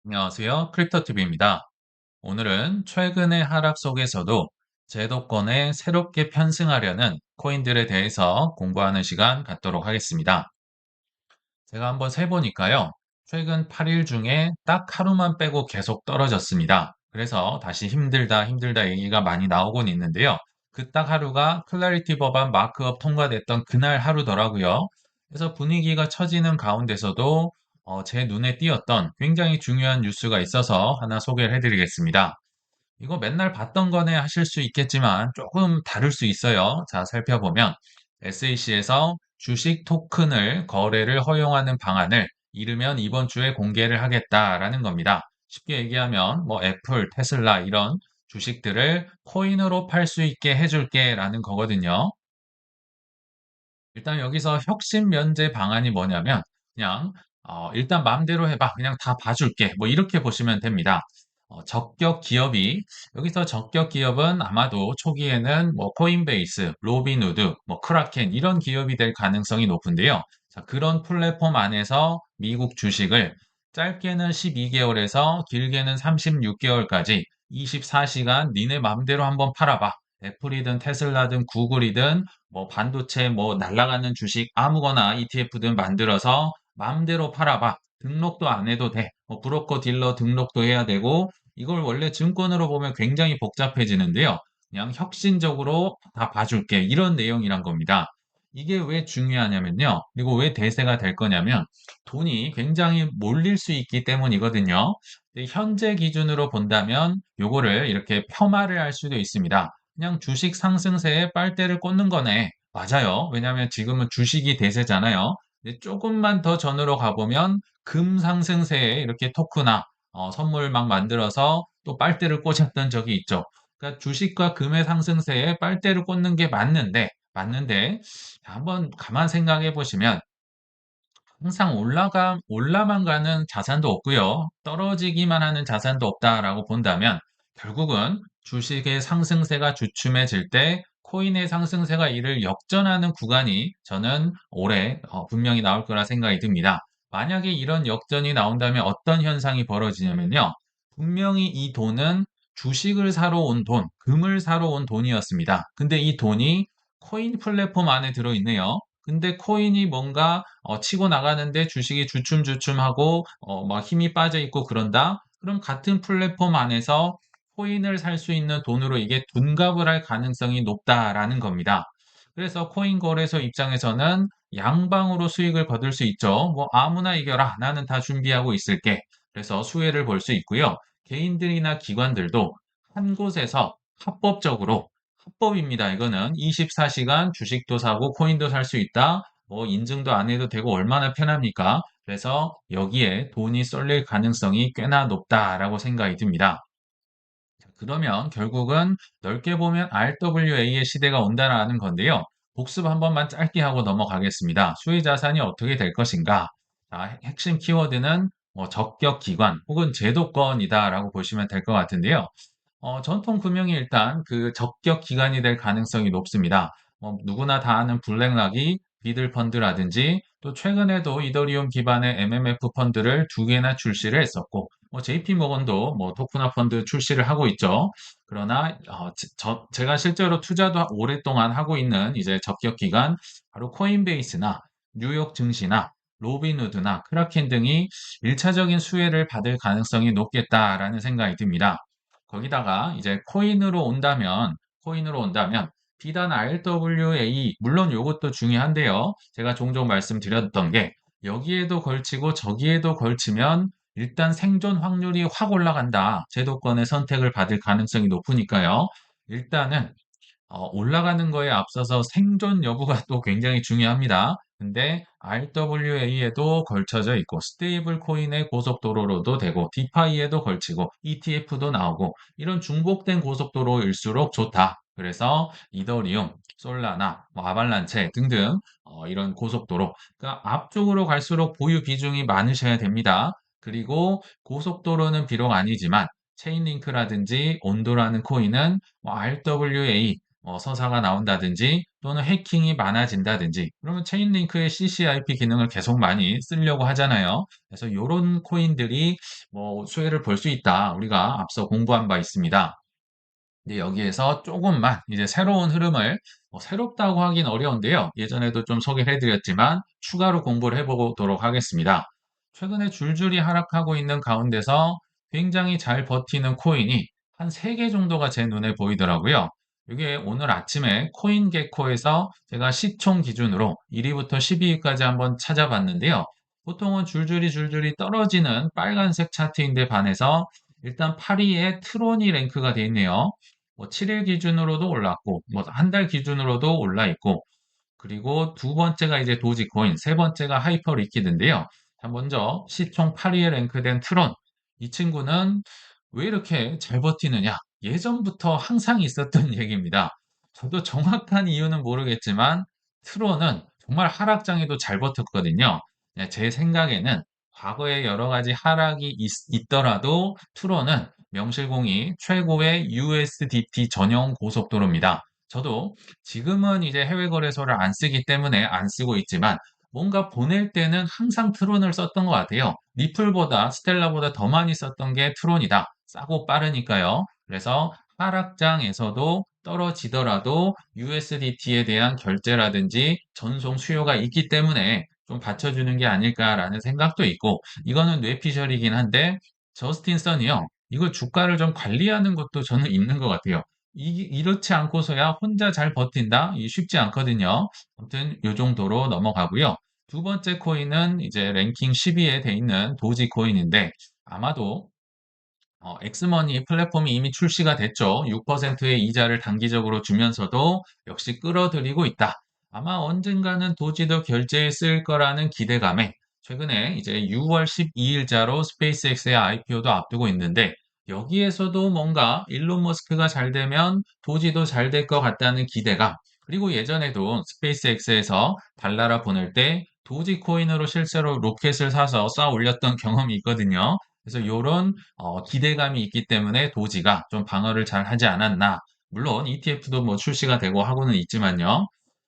안녕하세요. 크립토TV입니다. 오늘은 최근의 하락 속에서도 제도권에 새롭게 편승하려는 코인들에 대해서 공부하는 시간 갖도록 하겠습니다. 제가 한번 세보니까요. 최근 8일 중에 딱 하루만 빼고 계속 떨어졌습니다. 그래서 다시 힘들다, 힘들다 얘기가 많이 나오곤 있는데요. 그 딱 하루가 클래리티 법안 마크업 통과됐던 그날 하루더라고요. 그래서 분위기가 처지는 가운데서도 제 눈에 띄었던 굉장히 중요한 뉴스가 있어서 하나 소개를 해드리겠습니다. 이거 맨날 봤던 거네 하실 수 있겠지만 조금 다를 수 있어요. 자, 살펴보면 SEC에서 주식 토큰을 거래를 허용하는 방안을 이르면 이번 주에 공개를 하겠다라는 겁니다. 쉽게 얘기하면 뭐 애플, 테슬라 이런 주식들을 코인으로 팔 수 있게 해줄게라는 거거든요. 일단 여기서 혁신 면제 방안이 뭐냐면 그냥 일단 마음대로 해봐. 그냥 다 봐줄게. 뭐 이렇게 보시면 됩니다. 적격 기업이 여기서 적격 기업은 아마도 초기에는 뭐 코인베이스, 로빈후드, 뭐 크라켄 이런 기업이 될 가능성이 높은데요. 자, 그런 플랫폼 안에서 미국 주식을 짧게는 12개월에서 길게는 36개월까지 24시간 니네 맘대로 한번 팔아봐. 애플이든 테슬라든 구글이든 뭐 반도체 뭐 날아가는 주식 아무거나 ETF든 만들어서 마음대로 팔아봐. 등록도 안 해도 돼. 뭐 브로커 딜러 등록도 해야 되고 이걸 원래 증권으로 보면 굉장히 복잡해지는데요. 그냥 혁신적으로 다 봐줄게. 이런 내용이란 겁니다. 이게 왜 중요하냐면요. 그리고 왜 대세가 될 거냐면 돈이 굉장히 몰릴 수 있기 때문이거든요. 근데 현재 기준으로 본다면 요거를 이렇게 폄하를 할 수도 있습니다. 그냥 주식 상승세에 빨대를 꽂는 거네. 맞아요. 왜냐하면 지금은 주식이 대세잖아요. 근데 조금만 더 전으로 가보면 금 상승세에 이렇게 토크나 선물 막 만들어서 또 빨대를 꽂았던 적이 있죠. 그러니까 주식과 금의 상승세에 빨대를 꽂는 게 맞는데 한번 가만 생각해 보시면 항상 올라만 가는 자산도 없고요. 떨어지기만 하는 자산도 없다라고 본다면 결국은 주식의 상승세가 주춤해질 때 코인의 상승세가 이를 역전하는 구간이 저는 올해 분명히 나올 거라 생각이 듭니다. 만약에 이런 역전이 나온다면 어떤 현상이 벌어지냐면요. 분명히 이 돈은 주식을 사러 온 돈, 금을 사러 온 돈이었습니다. 근데 이 돈이 코인 플랫폼 안에 들어있네요. 근데 코인이 뭔가 치고 나가는데 주식이 주춤주춤하고 막 힘이 빠져 있고 그런다. 그럼 같은 플랫폼 안에서 코인을 살 수 있는 돈으로 이게 둔갑을 할 가능성이 높다라는 겁니다. 그래서 코인 거래소 입장에서는 양방으로 수익을 거둘 수 있죠. 뭐 아무나 이겨라. 나는 다 준비하고 있을게. 그래서 수혜를 볼 수 있고요. 개인들이나 기관들도 한 곳에서 합법적으로 합법입니다. 이거는 24시간 주식도 사고 코인도 살 수 있다. 뭐 인증도 안 해도 되고 얼마나 편합니까? 그래서 여기에 돈이 쏠릴 가능성이 꽤나 높다라고 생각이 듭니다. 그러면 결국은 넓게 보면 RWA의 시대가 온다라는 건데요. 복습 한 번만 짧게 하고 넘어가겠습니다. 수혜 자산이 어떻게 될 것인가? 자, 핵심 키워드는 뭐 적격 기관 혹은 제도권이다라고 보시면 될 것 같은데요. 전통 금융이 일단 그 적격 기관이 될 가능성이 높습니다. 누구나 다 아는 블랙락이 비들 펀드라든지 또 최근에도 이더리움 기반의 MMF 펀드를 두 개나 출시를 했었고 뭐 JP 모건도 뭐 토크나 펀드 출시를 하고 있죠. 그러나 제가 실제로 투자도 오랫동안 하고 있는 이제 적격 기관 바로 코인베이스나 뉴욕 증시나 로빈후드나 크라켄 등이 1차적인 수혜를 받을 가능성이 높겠다라는 생각이 듭니다. 거기다가 이제 코인으로 온다면 비단 RWA 물론 요것도 중요한데요. 제가 종종 말씀드렸던 게 여기에도 걸치고 저기에도 걸치면 일단 생존 확률이 확 올라간다. 제도권의 선택을 받을 가능성이 높으니까요. 일단은 올라가는 거에 앞서서 생존 여부가 또 굉장히 중요합니다. 근데 RWA에도 걸쳐져 있고 스테이블 코인의 고속도로로도 되고 디파이에도 걸치고 ETF도 나오고 이런 중복된 고속도로일수록 좋다. 그래서 이더리움, 솔라나, 뭐 아발란체 등등 이런 고속도로 그러니까 앞쪽으로 갈수록 보유 비중이 많으셔야 됩니다. 그리고 고속도로는 비록 아니지만 체인링크라든지 온도라는 코인은 RWA 서사가 나온다든지 또는 해킹이 많아진다든지 그러면 체인링크의 CCIP 기능을 계속 많이 쓰려고 하잖아요. 그래서 요런 코인들이 뭐 수혜를 볼 수 있다. 우리가 앞서 공부한 바 있습니다. 근데 여기에서 조금만 이제 새로운 흐름을 새롭다고 하긴 어려운데요. 예전에도 좀 소개를 해드렸지만 추가로 공부를 해보도록 하겠습니다. 최근에 줄줄이 하락하고 있는 가운데서 굉장히 잘 버티는 코인이 한 3개 정도가 제 눈에 보이더라고요. 이게 오늘 아침에 코인게코에서 제가 시총 기준으로 1위부터 12위까지 한번 찾아봤는데요. 보통은 줄줄이 떨어지는 빨간색 차트인데 반해서 일단 8위에 트론이 랭크가 되어 있네요. 뭐 7일 기준으로도 올랐고, 뭐 한 달 기준으로도 올라 있고, 그리고 두 번째가 이제 도지코인, 세 번째가 하이퍼 리퀴드인데요. 자, 먼저 시총 8위에 랭크된 트론. 이 친구는 왜 이렇게 잘 버티느냐? 예전부터 항상 있었던 얘기입니다. 저도 정확한 이유는 모르겠지만 트론은 정말 하락장에도 잘 버텼거든요. 네, 제 생각에는 과거에 여러 가지 하락이 있더라도 트론은 명실공히 최고의 USDT 전용 고속도로입니다. 저도 지금은 이제 해외 거래소를 안 쓰기 때문에 안 쓰고 있지만 뭔가 보낼 때는 항상 트론을 썼던 것 같아요. 리플보다 스텔라보다 더 많이 썼던 게 트론이다. 싸고 빠르니까요. 그래서 하락장에서도 떨어지더라도 USDT에 대한 결제라든지 전송 수요가 있기 때문에 좀 받쳐주는 게 아닐까라는 생각도 있고 이거는 뇌피셜이긴 한데 저스틴 선이요. 이걸 주가를 좀 관리하는 것도 저는 있는 것 같아요. 이렇지 않고서야 혼자 잘 버틴다? 이 쉽지 않거든요. 아무튼 요 정도로 넘어가고요. 두 번째 코인은 이제 랭킹 10위에 돼 있는 도지 코인인데 아마도 엑스머니 플랫폼이 이미 출시가 됐죠. 6%의 이자를 단기적으로 주면서도 역시 끌어들이고 있다. 아마 언젠가는 도지도 결제에 쓸 거라는 기대감에 최근에 이제 6월 12일자로 스페이스X의 IPO도 앞두고 있는데 여기에서도 뭔가 일론 머스크가 잘 되면 도지도 잘 될 것 같다는 기대감 그리고 예전에도 스페이스X에서 달나라 보낼 때 도지 코인으로 실제로 로켓을 사서 쌓아 올렸던 경험이 있거든요. 그래서 요런 기대감이 있기 때문에 도지가 좀 방어를 잘 하지 않았나. 물론 ETF도 뭐 출시가 되고 하고는 있지만요.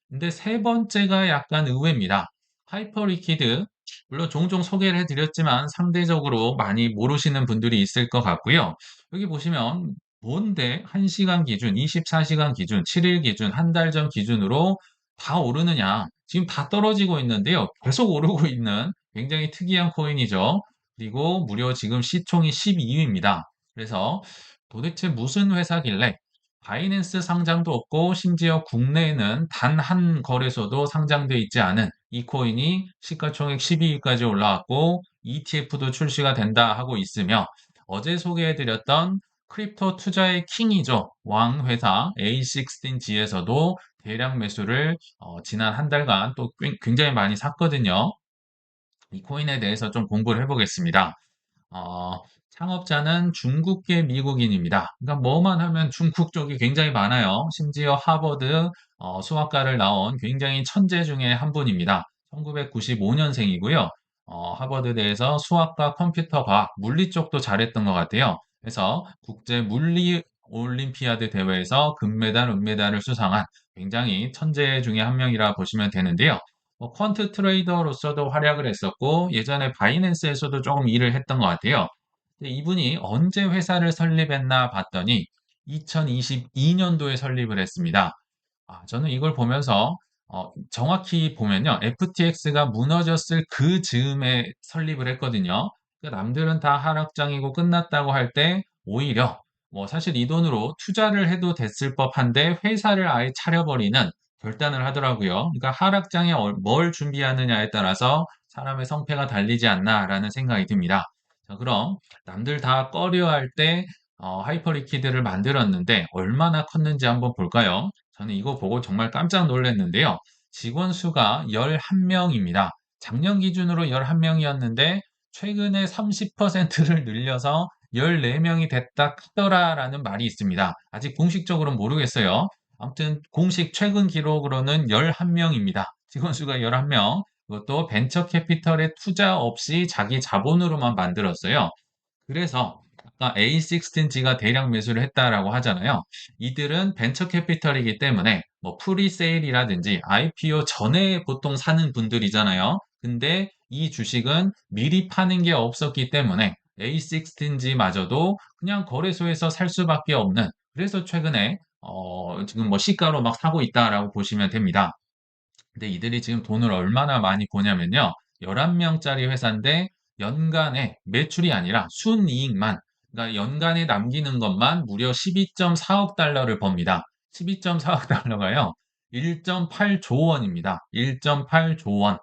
근데 세 번째가 약간 의외입니다. 하이퍼 리퀴드. 물론 종종 소개를 해드렸지만 상대적으로 많이 모르시는 분들이 있을 것 같고요. 여기 보시면 뭔데 1시간 기준, 24시간 기준, 7일 기준, 한 달 전 기준으로 다 오르느냐. 지금 다 떨어지고 있는데요. 계속 오르고 있는 굉장히 특이한 코인이죠. 그리고 무려 지금 시총이 12위입니다. 그래서 도대체 무슨 회사길래 바이낸스 상장도 없고 심지어 국내에는 단 한 거래소도 상장돼 있지 않은 이 코인이 시가총액 12위까지 올라왔고 ETF도 출시가 된다 하고 있으며 어제 소개해드렸던 크립토 투자의 킹이죠. 왕 회사 A16G에서도 대량 매수를 지난 한 달간 또 굉장히 많이 샀거든요. 이 코인에 대해서 좀 공부를 해보겠습니다. 어, 창업자는 중국계 미국인입니다. 그러니까 뭐만 하면 중국 쪽이 굉장히 많아요. 심지어 하버드 수학과를 나온 굉장히 천재 중에 한 분입니다. 1995년생이고요. 하버드대에서 수학과 컴퓨터 과학, 물리 쪽도 잘했던 것 같아요. 그래서 국제 물리 올림피아드 대회에서 금메달, 은메달을 수상한 굉장히 천재 중에 한 명이라 보시면 되는데요. 퀀트 트레이더로서도 활약을 했었고 예전에 바이낸스에서도 조금 일을 했던 것 같아요. 근데 이분이 언제 회사를 설립했나 봤더니 2022년도에 설립을 했습니다. 저는 이걸 보면서 정확히 보면요. FTX가 무너졌을 그 즈음에 설립을 했거든요. 그러니까 남들은 다 하락장이고 끝났다고 할 때 오히려 뭐 사실 이 돈으로 투자를 해도 됐을 법한데 회사를 아예 차려버리는 결단을 하더라고요. 그러니까 하락장에 뭘 준비하느냐에 따라서 사람의 성패가 달리지 않나라는 생각이 듭니다. 자, 그럼 남들 다 꺼려할 때 하이퍼리퀴드를 만들었는데 얼마나 컸는지 한번 볼까요? 저는 이거 보고 정말 깜짝 놀랐는데요. 직원 수가 11명입니다. 작년 기준으로 11명이었는데 최근에 30%를 늘려서 14명이 됐다 하더라라는 말이 있습니다. 아직 공식적으로는 모르겠어요. 아무튼 공식 최근 기록으로는 11명입니다. 직원 수가 11명. 그것도 벤처 캐피털에 투자 없이 자기 자본으로만 만들었어요. 그래서 아까 A16G가 대량 매수를 했다라고 하잖아요. 이들은 벤처 캐피털이기 때문에 뭐 프리세일이라든지 IPO 전에 보통 사는 분들이잖아요. 근데 이 주식은 미리 파는 게 없었기 때문에 A16G마저도 그냥 거래소에서 살 수밖에 없는, 그래서 최근에 지금 뭐 시가로 막 사고 있다라고 보시면 됩니다. 근데 이들이 지금 돈을 얼마나 많이 버냐면요. 11명짜리 회사인데 연간에 매출이 아니라 순이익만, 그러니까 연간에 남기는 것만 무려 12.4억 달러를 법니다. 12.4억 달러가요. 1.8조 원입니다. 1.8조 원.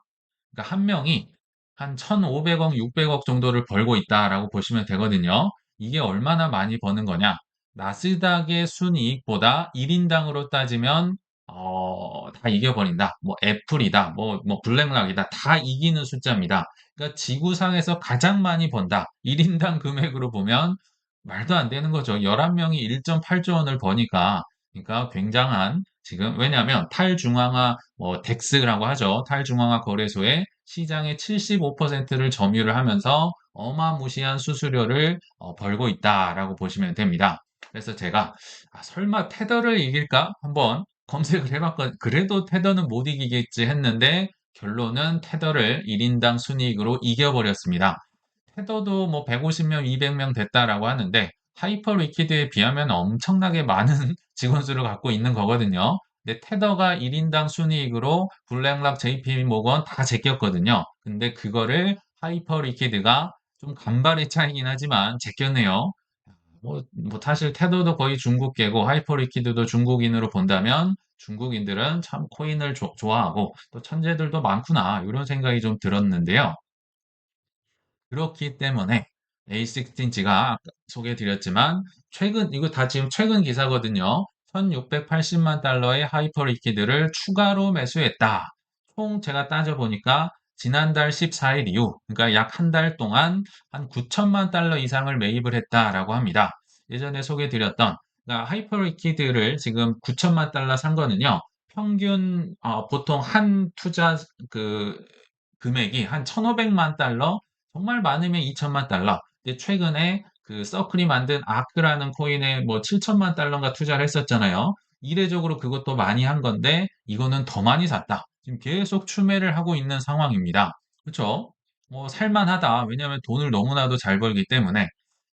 그러니까 한 명이 한 1,500억, 600억 정도를 벌고 있다라고 보시면 되거든요. 이게 얼마나 많이 버는 거냐? 나스닥의 순이익보다 1인당으로 따지면 다 이겨버린다. 뭐 애플이다, 뭐 블랙락이다. 다 이기는 숫자입니다. 그러니까 지구상에서 가장 많이 번다. 1인당 금액으로 보면 말도 안 되는 거죠. 11명이 1.8조 원을 버니까. 그러니까 굉장한, 지금 왜냐하면 탈중앙화 덱스라고 하죠. 탈중앙화 거래소에 시장의 75%를 점유를 하면서 어마무시한 수수료를 벌고 있다라고 보시면 됩니다. 그래서 제가 설마 테더를 이길까 한번 검색을 해봤거든요. 그래도 테더는 못 이기겠지 했는데 결론은 테더를 1인당 순이익으로 이겨버렸습니다. 테더도 뭐 150명, 200명 됐다라고 하는데 하이퍼 리퀴드에 비하면 엄청나게 많은 직원 수를 갖고 있는 거거든요. 근데 테더가 1인당 순이익으로 블랙락, JP 모건 다 제꼈거든요. 근데 그거를 하이퍼 리퀴드가 좀 간발의 차이긴 하지만 제꼈네요. 사실 테더도 거의 중국계고 하이퍼 리퀴드도 중국인으로 본다면 중국인들은 참 코인을 좋아하고 또 천재들도 많구나 이런 생각이 좀 들었는데요. 그렇기 때문에 A16G가 아까 소개해드렸지만 이거 다 지금 최근 기사거든요. 1680만 달러의 하이퍼 리퀴드를 추가로 매수했다. 총 제가 따져보니까 지난달 14일 이후, 그러니까 약 한 달 동안 한 9천만 달러 이상을 매입을 했다라고 합니다. 예전에 소개해드렸던, 그러니까 하이퍼 리퀴드를 지금 9천만 달러 산 거는요. 평균 보통 한 투자 그 금액이 한 1,500만 달러, 정말 많으면 2천만 달러. 근데 최근에 그 서클이 만든 아크라는 코인에 뭐 7천만 달러인가 투자를 했었잖아요. 이례적으로 그것도 많이 한 건데 이거는 더 많이 샀다. 지금 계속 추매를 하고 있는 상황입니다. 그렇죠? 뭐 살만하다. 왜냐하면 돈을 너무나도 잘 벌기 때문에.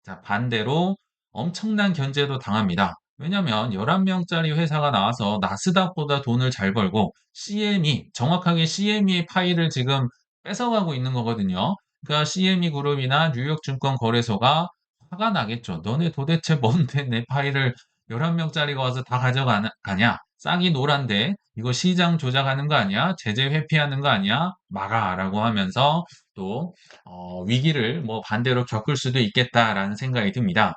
자, 반대로 엄청난 견제도 당합니다. 왜냐면 11명짜리 회사가 나와서 나스닥보다 돈을 잘 벌고 정확하게 CME의 파일을 지금 뺏어가고 있는 거거든요. 그러니까 CME 그룹이나 뉴욕 증권 거래소가 화가 나겠죠. 너네 도대체 뭔데 내 파일을 11명짜리가 와서 다 가져가냐? 싹이 노란데 이거 시장 조작하는 거 아니야? 제재 회피하는 거 아니야? 막아라고 하면서 또 위기를 뭐 반대로 겪을 수도 있겠다라는 생각이 듭니다.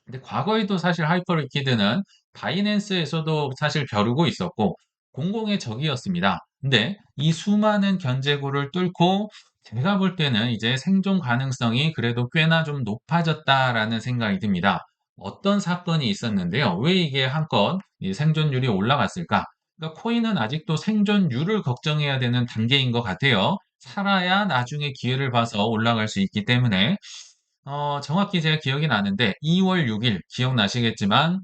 근데 과거에도 사실 하이퍼리퀴드는 바이낸스에서도 사실 벼르고 있었고 공공의 적이었습니다. 근데 이 수많은 견제구를 뚫고 제가 볼 때는 이제 생존 가능성이 그래도 꽤나 좀 높아졌다라는 생각이 듭니다. 어떤 사건이 있었는데요. 왜 이게 한껏 이 생존율이 올라갔을까? 그러니까 코인은 아직도 생존율을 걱정해야 되는 단계인 것 같아요. 살아야 나중에 기회를 봐서 올라갈 수 있기 때문에 정확히 제가 기억이 나는데 2월 6일 기억나시겠지만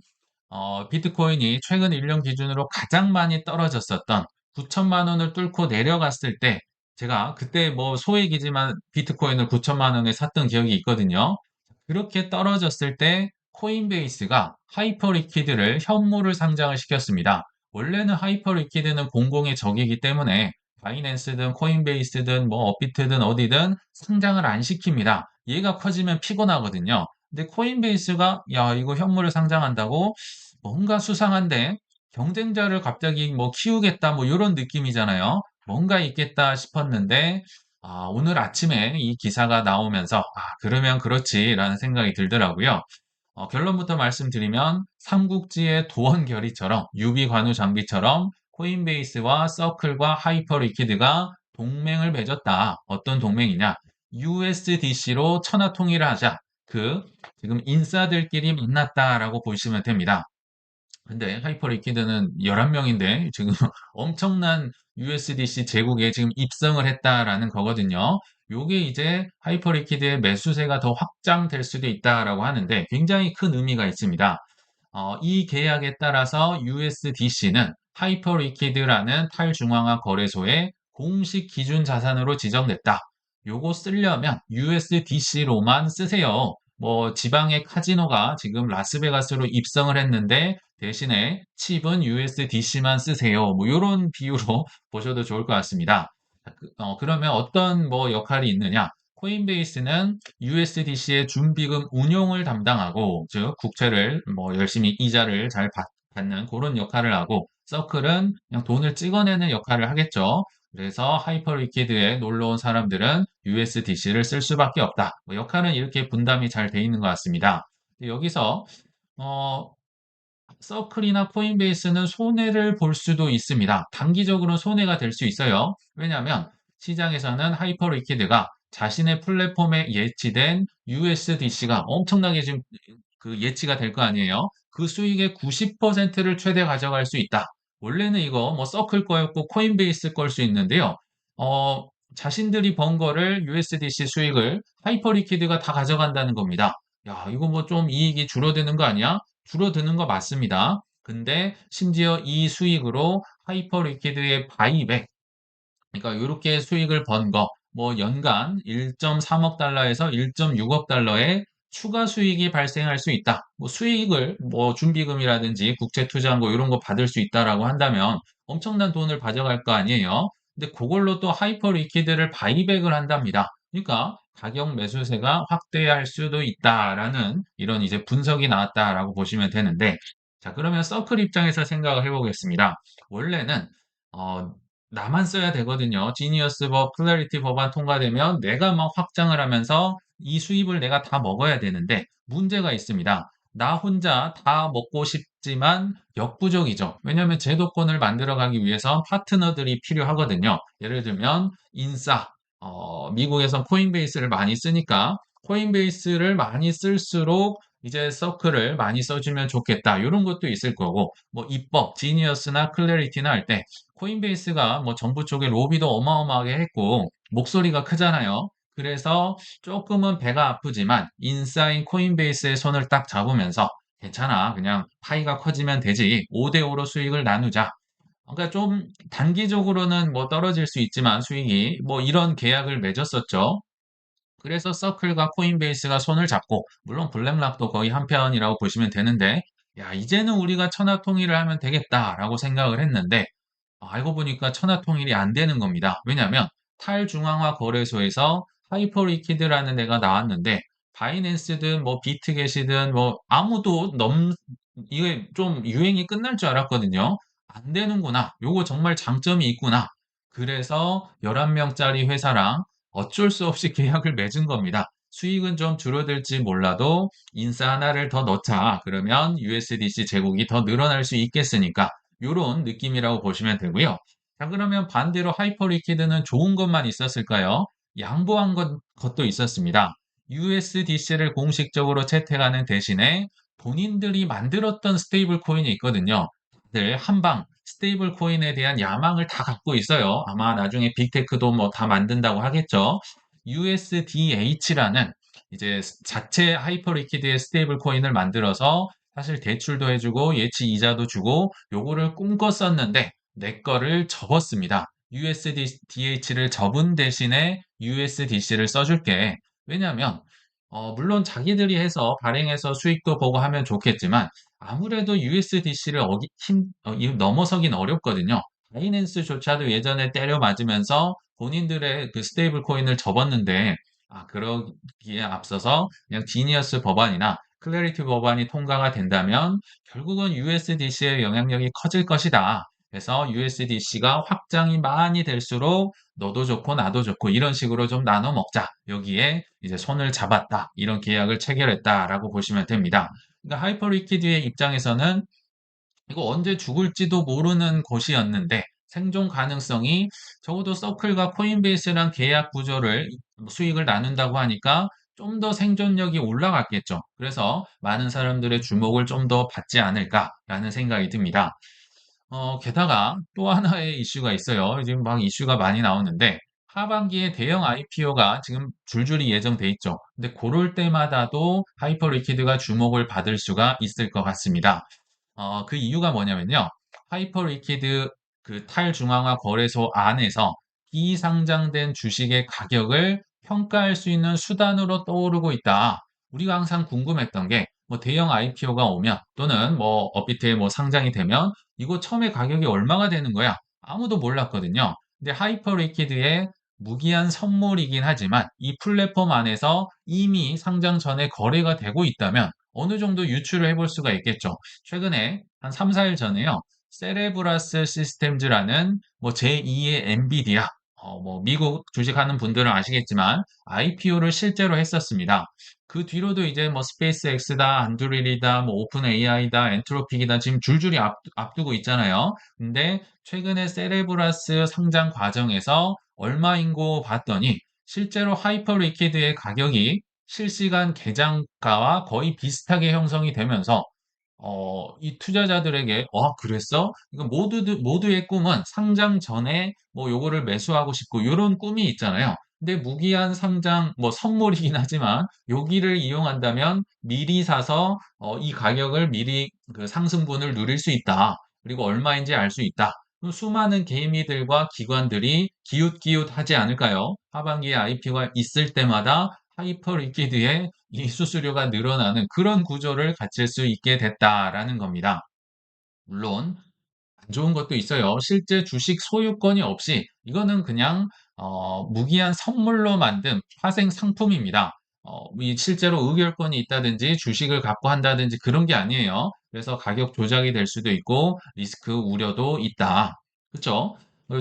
비트코인이 최근 1년 기준으로 가장 많이 떨어졌었던 9천만 원을 뚫고 내려갔을 때 제가 그때 뭐 소액이지만 비트코인을 9천만 원에 샀던 기억이 있거든요. 그렇게 떨어졌을 때 코인베이스가 하이퍼 리퀴드를 현물을 상장을 시켰습니다. 원래는 하이퍼 리퀴드는 공공의 적이기 때문에 바이낸스든 코인베이스든 뭐 업비트든 어디든 상장을 안 시킵니다. 얘가 커지면 피곤하거든요. 근데 코인베이스가 야 이거 현물을 상장한다고 뭔가 수상한데 경쟁자를 갑자기 뭐 키우겠다 뭐 이런 느낌이잖아요. 뭔가 있겠다 싶었는데 오늘 아침에 이 기사가 나오면서 그러면 그렇지라는 생각이 들더라고요. 결론부터 말씀드리면 삼국지의 도원 결의처럼 유비 관우 장비처럼 코인베이스와 서클과 하이퍼 리퀴드가 동맹을 맺었다. 어떤 동맹이냐? USDC로 천하 통일을 하자. 지금 인싸들끼리 만났다라고 보시면 됩니다. 근데 하이퍼 리퀴드는 11명인데 지금 엄청난 USDC 제국에 지금 입성을 했다라는 거거든요. 요게 이제 하이퍼 리퀴드의 매수세가 더 확장될 수도 있다라고 하는데 굉장히 큰 의미가 있습니다. 이 계약에 따라서 USDC는 하이퍼리퀴드라는 탈중앙화 거래소의 공식 기준 자산으로 지정됐다. 요거 쓰려면 USDC로만 쓰세요. 뭐 지방의 카지노가 지금 라스베가스로 입성을 했는데 대신에 칩은 USDC만 쓰세요. 뭐 이런 비유로 보셔도 좋을 것 같습니다. 그러면 어떤 뭐 역할이 있느냐? 코인베이스는 USDC의 준비금 운용을 담당하고, 즉 국채를 뭐 열심히 이자를 잘 받는 그런 역할을 하고, 서클은 그냥 돈을 찍어내는 역할을 하겠죠. 그래서 하이퍼리퀴드에 놀러 온 사람들은 USDC를 쓸 수밖에 없다. 뭐 역할은 이렇게 분담이 잘 돼 있는 것 같습니다. 여기서 어, 서클이나 코인베이스는 손해를 볼 수도 있습니다. 단기적으로 손해가 될 수 있어요. 왜냐하면 시장에서는 하이퍼리퀴드가 자신의 플랫폼에 예치된 USDC가 엄청나게 지금 그 예치가 될 거 아니에요. 그 수익의 90%를 최대 가져갈 수 있다. 원래는 이거 뭐 서클 거였고 코인베이스 걸 수 있는데요. 어, 자신들이 번 거를 USDC 수익을 하이퍼리퀴드가 다 가져간다는 겁니다. 야, 이거 뭐 좀 이익이 줄어드는 거 아니야? 줄어드는 거 맞습니다. 근데 심지어 이 수익으로 하이퍼리퀴드의 바이백, 그러니까 이렇게 수익을 번 거, 뭐 연간 1.3억 달러에서 1.6억 달러의 추가 수익이 발생할 수 있다. 뭐 수익을 뭐 준비금이라든지 국채 투자한 거 이런 거 받을 수 있다라고 한다면 엄청난 돈을 가져갈 거 아니에요. 근데 그걸로 또 하이퍼 리퀴드를 바이백을 한답니다. 그러니까 가격 매수세가 확대할 수도 있다라는 이런 이제 분석이 나왔다라고 보시면 되는데, 자, 그러면 서클 입장에서 생각을 해보겠습니다. 원래는 어, 나만 써야 되거든요. 지니어스 법, 클래리티 법안 통과되면 내가 막 확장을 하면서 이 수입을 내가 다 먹어야 되는데 문제가 있습니다. 나 혼자 다 먹고 싶지만 역부족이죠. 왜냐하면 제도권을 만들어가기 위해서 파트너들이 필요하거든요. 예를 들면 인싸, 미국에선 코인베이스를 많이 쓰니까 코인베이스를 많이 쓸수록 이제 서클을 많이 써주면 좋겠다. 이런 것도 있을 거고, 뭐 입법, 지니어스나 클래리티나 할 때 코인베이스가 뭐 정부 쪽에 로비도 어마어마하게 했고 목소리가 크잖아요. 그래서 조금은 배가 아프지만 인싸인 코인베이스의 손을 딱 잡으면서 괜찮아. 그냥 파이가 커지면 되지. 5대5로 수익을 나누자. 그러니까 좀 단기적으로는 뭐 떨어질 수 있지만 수익이 뭐 이런 계약을 맺었었죠. 그래서 서클과 코인베이스가 손을 잡고, 물론 블랙락도 거의 한편이라고 보시면 되는데, 야, 이제는 우리가 천하통일을 하면 되겠다라고 생각을 했는데, 알고 보니까 천하통일이 안 되는 겁니다. 왜냐하면 탈중앙화 거래소에서 하이퍼리퀴드라는 애가 나왔는데 바이낸스든 뭐 비트겟이든 뭐 아무도 이게 좀 유행이 끝날 줄 알았거든요. 안 되는구나. 요거 정말 장점이 있구나. 그래서 11명짜리 회사랑 어쩔 수 없이 계약을 맺은 겁니다. 수익은 좀 줄어들지 몰라도 인싸 하나를 더 넣자. 그러면 USDC 제공이 더 늘어날 수 있겠으니까 요런 느낌이라고 보시면 되고요. 자, 그러면 반대로 하이퍼리퀴드는 좋은 것만 있었을까요? 양보한 것도 있었습니다. USDC를 공식적으로 채택하는 대신에 본인들이 만들었던 스테이블 코인이 있거든요. 다들 한방 스테이블 코인에 대한 야망을 다 갖고 있어요. 아마 나중에 빅테크도 뭐 다 만든다고 하겠죠. USDH라는 이제 자체 하이퍼리퀴드의 스테이블 코인을 만들어서 사실 대출도 해주고 예치 이자도 주고 요거를 꿈꿨었는데 내 거를 접었습니다. USDH를 접은 대신에 USDC를 써줄게. 왜냐하면 물론 자기들이 해서 발행해서 수익도 보고 하면 좋겠지만 아무래도 USDC를 넘어서긴 어렵거든요. 바이낸스조차도 예전에 때려 맞으면서 본인들의 그 스테이블 코인을 접었는데, 그러기에 앞서서 그냥 지니어스 법안이나 클래리티 법안이 통과가 된다면 결국은 USDC의 영향력이 커질 것이다. 그래서 USDC가 확장이 많이 될수록 너도 좋고 나도 좋고 이런 식으로 좀 나눠 먹자. 여기에 이제 손을 잡았다. 이런 계약을 체결했다라고 보시면 됩니다. 그러니까 하이퍼리퀴드의 입장에서는 이거 언제 죽을지도 모르는 곳이었는데 생존 가능성이 적어도 서클과 코인베이스랑 계약 구조를 수익을 나눈다고 하니까 좀 더 생존력이 올라갔겠죠. 그래서 많은 사람들의 주목을 좀 더 받지 않을까라는 생각이 듭니다. 게다가 또 하나의 이슈가 있어요. 지금 막 이슈가 많이 나오는데 하반기에 대형 IPO가 지금 줄줄이 예정돼 있죠. 근데 그럴 때마다도 하이퍼리퀴드가 주목을 받을 수가 있을 것 같습니다. 그 이유가 뭐냐면요. 하이퍼 리퀴드 그 탈중앙화 거래소 안에서 비상장된 주식의 가격을 평가할 수 있는 수단으로 떠오르고 있다. 우리가 항상 궁금했던 게 뭐 대형 IPO가 오면 또는 뭐 업비트에 뭐 상장이 되면 이거 처음에 가격이 얼마가 되는 거야? 아무도 몰랐거든요. 근데 하이퍼 리퀴드의 무기한 선물이긴 하지만 이 플랫폼 안에서 이미 상장 전에 거래가 되고 있다면 어느 정도 유추를 해볼 수가 있겠죠. 최근에 한 3, 4일 전에요. 세레브라스 시스템즈라는 뭐 제2의 엔비디아, 뭐 미국 주식하는 분들은 아시겠지만 IPO를 실제로 했었습니다. 그 뒤로도 이제 뭐 스페이스X다, 안드릴이다, 뭐 오픈 AI다, 엔트로픽이다 지금 줄줄이 앞두고 있잖아요. 근데 최근에 세레브라스 상장 과정에서 얼마인고 봤더니 실제로 하이퍼 리퀴드의 가격이 실시간 계장가와 거의 비슷하게 형성이 되면서 이 투자자들에게 그랬어? 이거 모두의 꿈은 상장 전에 뭐 요거를 매수하고 싶고 요런 꿈이 있잖아요. 근데 무기한 상장 뭐 선물이긴 하지만 여기를 이용한다면 미리 사서 이 가격을 미리 그 상승분을 누릴 수 있다. 그리고 얼마인지 알 수 있다. 그럼 수많은 개미들과 기관들이 기웃기웃하지 않을까요? 하반기에 IPO가 있을 때마다 하이퍼 리퀴드의 이 수수료가 늘어나는 그런 구조를 갖출 수 있게 됐다라는 겁니다. 물론 안 좋은 것도 있어요. 실제 주식 소유권이 없이 이거는 그냥 무기한 선물로 만든 파생 상품입니다. 이 실제로 의결권이 있다든지 주식을 갖고 한다든지 그런 게 아니에요. 그래서 가격 조작이 될 수도 있고 리스크 우려도 있다. 그렇죠?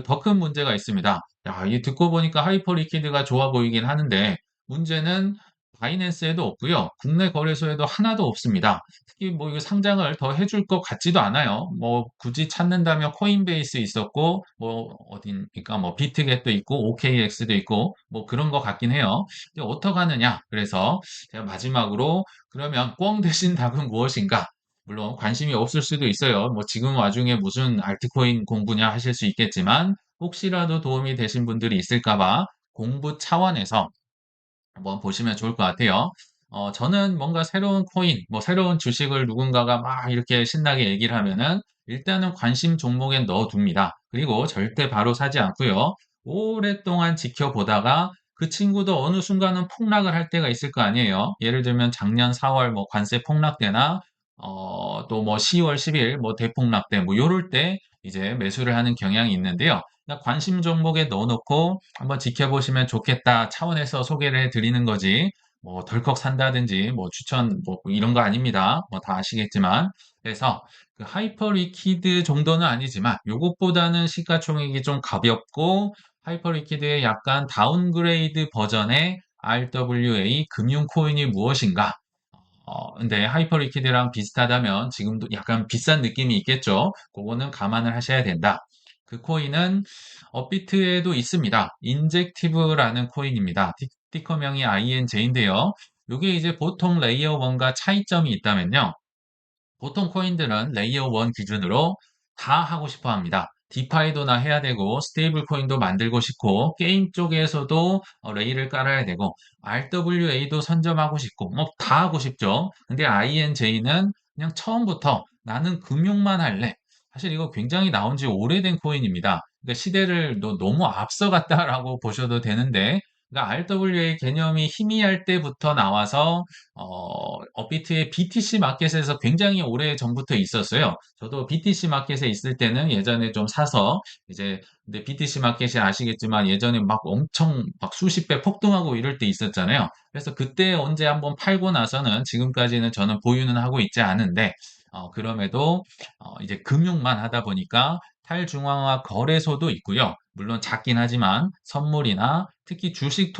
더 큰 문제가 있습니다. 야, 이 듣고 보니까 하이퍼 리퀴드가 좋아 보이긴 하는데 문제는 바이낸스에도 없고요. 국내 거래소에도 하나도 없습니다. 특히 뭐 이거 상장을 더 해줄 것 같지도 않아요. 뭐 굳이 찾는다면 코인베이스 있었고 뭐 어딘니까 뭐 비트겟도 있고 OKX도 있고 뭐 그런 것 같긴 해요. 근데 어떻게 하느냐? 그래서 제가 마지막으로 그러면 꽝 대신 답은 무엇인가? 물론 관심이 없을 수도 있어요. 뭐 지금 와중에 무슨 알트코인 공부냐 하실 수 있겠지만 혹시라도 도움이 되신 분들이 있을까 봐 공부 차원에서 한번 보시면 좋을 것 같아요. 저는 뭔가 새로운 코인, 뭐 새로운 주식을 누군가가 막 이렇게 신나게 얘기를 하면은 일단은 관심 종목에 넣어둡니다. 그리고 절대 바로 사지 않고요. 오랫동안 지켜보다가 그 친구도 어느 순간은 폭락을 할 때가 있을 거 아니에요. 예를 들면 작년 4월 뭐 관세 폭락 때나 또 뭐 10월 10일 뭐 대폭락 때 뭐 요럴 때 이제 매수를 하는 경향이 있는데요. 그냥 관심 종목에 넣어놓고 한번 지켜보시면 좋겠다 차원에서 소개를 해드리는 거지. 뭐 덜컥 산다든지 뭐 추천 뭐 이런 거 아닙니다. 뭐 다 아시겠지만. 그래서 그 하이퍼 리퀴드 정도는 아니지만 요것보다는 시가총액이 좀 가볍고 하이퍼 리퀴드의 약간 다운그레이드 버전의 RWA 금융 코인이 무엇인가? 근데 하이퍼 리퀴드랑 비슷하다면 지금도 약간 비싼 느낌이 있겠죠. 그거는 감안을 하셔야 된다. 그 코인은 업비트에도 있습니다. 인젝티브라는 코인입니다. 티커명이 INJ인데요. 이게 이제 보통 레이어 1과 차이점이 있다면요. 보통 코인들은 레이어 1 기준으로 다 하고 싶어 합니다. 디파이도나 해야 되고 스테이블 코인도 만들고 싶고 게임 쪽에서도 레이를 깔아야 되고 RWA도 선점하고 싶고 뭐 다 하고 싶죠. 근데 INJ는 그냥 처음부터 나는 금융만 할래. 사실 이거 굉장히 나온 지 오래된 코인입니다. 그러니까 시대를 너무 앞서갔다라고 보셔도 되는데 그러니까 RWA 개념이 희미할 때부터 나와서 업비트의 BTC 마켓에서 굉장히 오래 전부터 있었어요. 저도 BTC 마켓에 있을 때는 예전에 좀 사서 이제 근데 BTC 마켓이 아시겠지만 예전에 막 엄청 막 수십 배 폭등하고 이럴 때 있었잖아요. 그래서 그때 언제 한번 팔고 나서는 지금까지는 저는 보유는 하고 있지 않은데 그럼에도 이제 금융만 하다 보니까 탈중앙화 거래소도 있고요. 물론 작긴 하지만 선물이나 특히 주식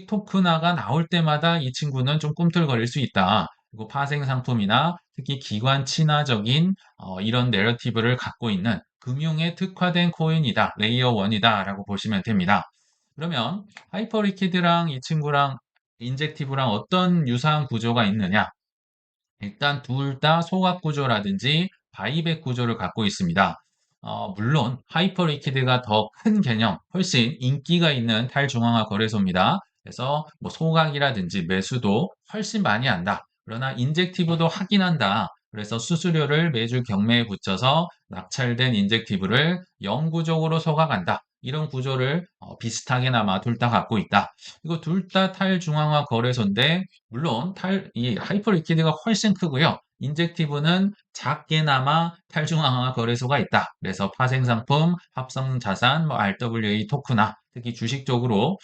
토큰화가 나올 때마다 이 친구는 좀 꿈틀거릴 수 있다. 그리고 파생 상품이나 특히 기관 친화적인 이런 내러티브를 갖고 있는 금융에 특화된 코인이다. 레이어 1이다라고 보시면 됩니다. 그러면 하이퍼리퀴드랑 이 친구랑 인젝티브랑 어떤 유사한 구조가 있느냐? 일단 둘 다 소각 구조라든지 바이백 구조를 갖고 있습니다. 물론 하이퍼 리퀴드가 더 큰 개념, 훨씬 인기가 있는 탈중앙화 거래소입니다. 그래서 뭐 소각이라든지 매수도 훨씬 많이 한다. 그러나 인젝티브도 하긴 한다. 그래서 수수료를 매주 경매에 붙여서 낙찰된 인젝티브를 영구적으로 소각한다. 이런 구조를 비슷하게나마 둘 다 갖고 있다. 이거 둘 다 탈중앙화 거래소인데 물론 이 하이퍼리퀴드가 훨씬 크고요. 인젝티브는 작게나마 탈중앙화 거래소가 있다. 그래서 파생상품, 합성자산, 뭐 RWA 토크나 특히 주식 쪽으로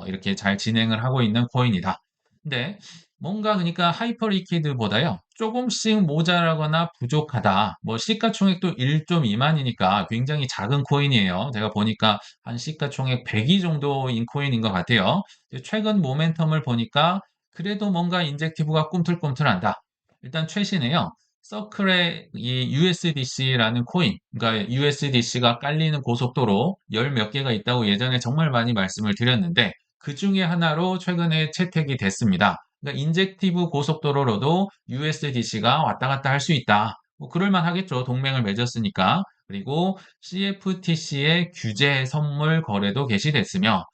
이렇게 잘 진행을 하고 있는 코인이다. 근데 뭔가 그러니까 하이퍼리퀴드보다요. 조금씩 모자라거나 부족하다. 뭐 시가총액도 1조 미만이니까 굉장히 작은 코인이에요. 제가 보니까 한 시가총액 100위 정도인 코인인 것 같아요. 최근 모멘텀을 보니까 그래도 뭔가 인젝티브가 꿈틀꿈틀한다. 일단 최신에요. 서클의 이 USDC라는 코인, 그러니까 USDC가 깔리는 고속도로 열 몇 개가 있다고 예전에 정말 많이 말씀을 드렸는데 그 중에 하나로 최근에 채택이 됐습니다. 그러니까 인젝티브 고속도로로도 USDC가 왔다 갔다 할 수 있다. 뭐 그럴만 하겠죠. 동맹을 맺었으니까. 그리고 CFTC의 규제 선물 거래도 개시됐으며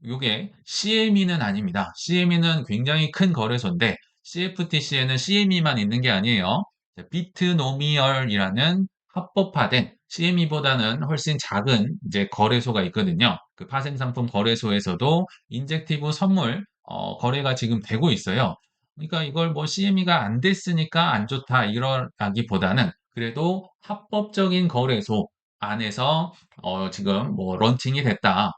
요게 CME는 아닙니다. CME는 굉장히 큰 거래소인데 CFTC에는 CME만 있는 게 아니에요. 비트노미얼이라는 합법화된 CME보다는 훨씬 작은 이제 거래소가 있거든요. 그 파생상품 거래소에서도 인젝티브 선물 거래가 지금 되고 있어요. 그러니까 이걸 뭐 CME가 안 됐으니까 안 좋다 이러기보다는 그래도 합법적인 거래소 안에서 지금 뭐 런칭이 됐다.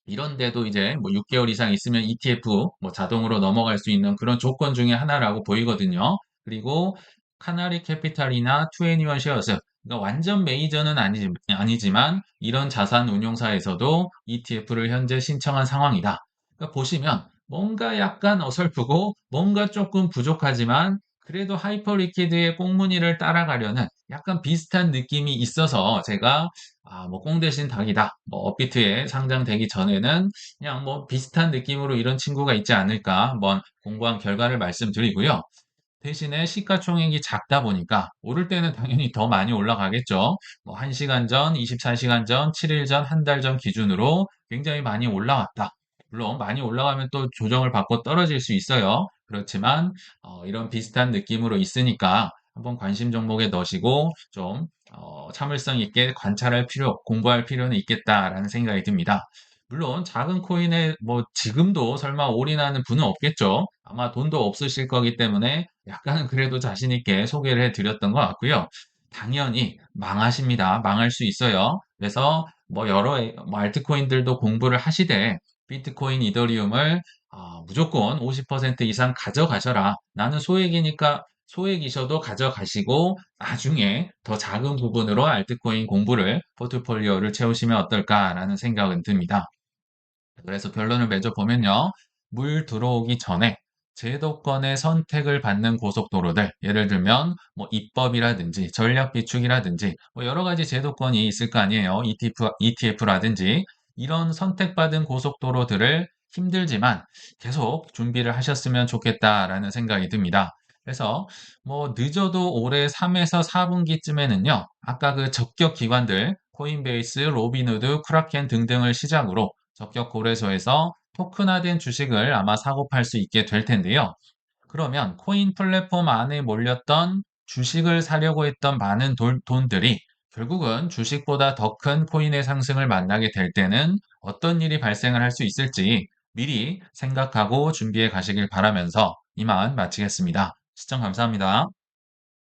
이런데도 이제 뭐 6개월 이상 있으면 ETF 뭐 자동으로 넘어갈 수 있는 그런 조건 중에 하나라고 보이거든요. 그리고 카나리 캐피탈이나 투애니원 쉐어스, 그러니까 완전 메이저는 아니지만 이런 자산 운용사에서도 ETF를 현재 신청한 상황이다. 그러니까 보시면 뭔가 약간 어설프고 뭔가 조금 부족하지만 그래도 하이퍼리퀴드의 꽁무니를 따라가려는 약간 비슷한 느낌이 있어서 제가 뭐 꽁 대신 닭이다. 뭐 업비트에 상장되기 전에는 그냥 뭐 비슷한 느낌으로 이런 친구가 있지 않을까 한번 공부한 결과를 말씀드리고요. 대신에 시가총액이 작다 보니까 오를 때는 당연히 더 많이 올라가겠죠. 뭐 1시간 전, 24시간 전, 7일 전, 한 달 전 기준으로 굉장히 많이 올라왔다. 물론 많이 올라가면 또 조정을 받고 떨어질 수 있어요. 그렇지만 이런 비슷한 느낌으로 있으니까 한번 관심 종목에 넣으시고 좀 참을성 있게 공부할 필요는 있겠다라는 생각이 듭니다. 물론 작은 코인에 뭐 지금도 설마 올인하는 분은 없겠죠. 아마 돈도 없으실 거기 때문에 약간은 그래도 자신 있게 소개를 해드렸던 것 같고요. 당연히 망하십니다. 망할 수 있어요. 그래서 뭐 뭐 알트코인들도 공부를 하시되 비트코인, 이더리움을 무조건 50% 이상 가져가셔라. 나는 소액이니까 소액이셔도 가져가시고 나중에 더 작은 부분으로 알트코인 공부를 포트폴리오를 채우시면 어떨까라는 생각은 듭니다. 그래서 결론을 맺어보면요. 물 들어오기 전에 제도권의 선택을 받는 고속도로들, 예를 들면 뭐 입법이라든지 전략 비축이라든지 뭐 여러 가지 제도권이 있을 거 아니에요. ETF라든지 이런 선택받은 고속도로들을 힘들지만 계속 준비를 하셨으면 좋겠다라는 생각이 듭니다. 그래서 뭐 늦어도 올해 3에서 4분기쯤에는요. 아까 그 적격 기관들 코인베이스, 로비누드, 크라켄 등등을 시작으로 적격 거래소에서 토큰화된 주식을 아마 사고 팔 수 있게 될 텐데요. 그러면 코인 플랫폼 안에 몰렸던 주식을 사려고 했던 많은 돈들이 결국은 주식보다 더 큰 코인의 상승을 만나게 될 때는 어떤 일이 발생을 할 수 있을지 미리 생각하고 준비해 가시길 바라면서 이만 마치겠습니다. 시청 감사합니다.